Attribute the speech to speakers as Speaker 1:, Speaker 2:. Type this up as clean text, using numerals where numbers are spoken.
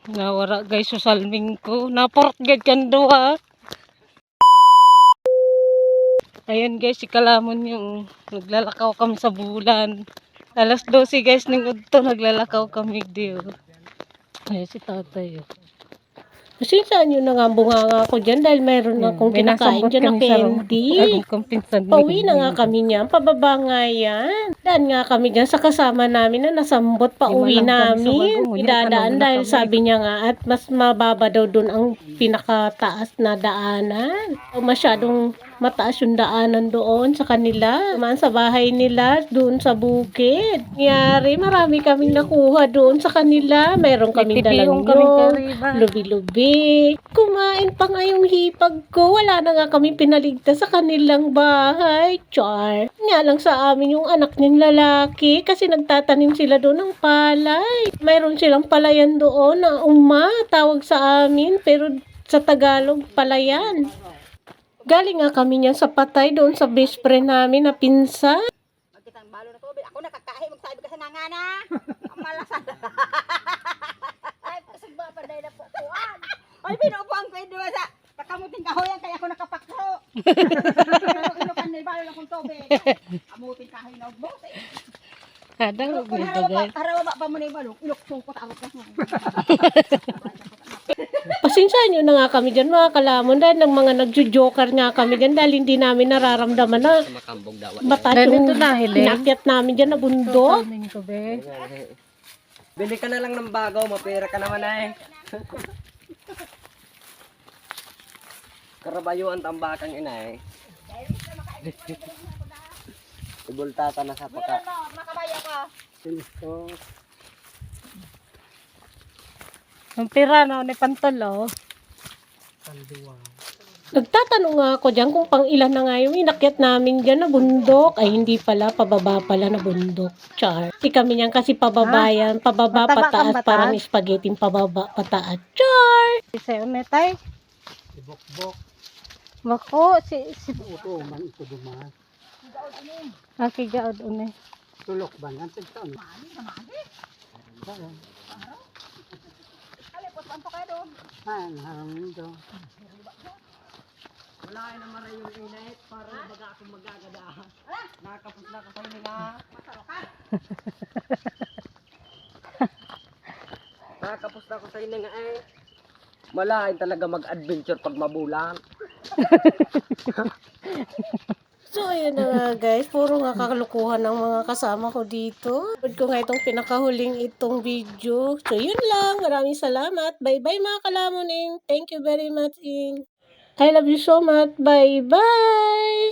Speaker 1: Nawara guys sa salming ko. Naport gad kan duha. Ayun guys, si Kalamon yung naglalakaw kami sa bulan. Alas 12 guys ning udto naglalakaw kami diyo. Ay si tatay.
Speaker 2: Pasensya nyo na nga bunganga ako dyan dahil mayroon akong kinakain dyan na candy. Pauwi na nga kami niyan, pababa nga yan. Daan nga kami dyan sa kasama namin na nasambot pauwi namin. Idadaan dahil sabi niya nga at mas mababa daw doon ang pinakataas na daanan. Masyadong mataas yung daanan doon sa kanila. Naman sa bahay nila, doon sa bukid. Ngayari, marami kaming nakuha doon sa kanila. Mayroon kaming dalang yung lubi-lubi. Kumain pa nga yung hipag ko. Wala na nga kami pinaligtas sa kanilang bahay. Char. Nga lang sa amin yung anak niyang lalaki kasi nagtatanim sila doon ng palay. Mayroon silang palayan doon na tawag sa amin pero sa Tagalog palayan. Galing nga kami niyan sa patay doon sa best friend namin na pinsa.
Speaker 3: Magkitang balo na tubig. Ako nakakahi magsabi ka sa nangana. Ang malasan. Ay, pasagba pa dahil na po kuhan. Ay, binuupuan ko yung sa kakamuting kahoyan kaya ako nakapakso. Inukan na balo na kong tubig. Kamuting kahoy na ugbos eh.
Speaker 1: Kadang ugito guys.
Speaker 3: Harawa pa mo na yung balo. Iluksong ko tawag ka nga.
Speaker 2: Pasensya nyo na nga kami dyan mga Kalamon dahil ng mga nagjo-joker nga kami dyan dahil hindi namin nararamdaman na batas yung inakyat namin dyan na bundok.
Speaker 4: Bili ka na lang ng bago, mapira ka naman eh. Karabayo ang tambakang ina eh. Ibultata na sa paka.
Speaker 3: Makabayo ka.
Speaker 1: Ang pira no, ni Pantolo.
Speaker 2: Nagtatanong nga ako dyan kung pang ilan na nga yung inakyat namin dyan na bundok. Ay hindi pala, pababa pala na bundok. Char. Hindi kami niyan kasi pababa yan. Pababa
Speaker 1: Mataba
Speaker 2: pataas,
Speaker 1: kang
Speaker 2: parang
Speaker 1: batas?
Speaker 2: spaghetti pababa pataas. Char!
Speaker 1: Isa unetay.
Speaker 4: Ibok-bok.
Speaker 1: Bako si
Speaker 4: Ito man ito dumaan.
Speaker 1: akigaod une.
Speaker 4: Tulok ba nga tigtan? Wala ay naman rin yung init para baga akong magagada. Nakapos na kasi nila. Nakapos na ako sa inyo nga eh. Malain talaga mag-adventure pag mabulan.
Speaker 2: So, ayun na nga guys. Puro nga kakalukuhan ng mga kasama ko dito. Pwede ko nga itong pinakahuling itong video. So, yun lang. Maraming salamat. Bye-bye mga Kalamoning. Thank you very much. I love you so much. Bye-bye.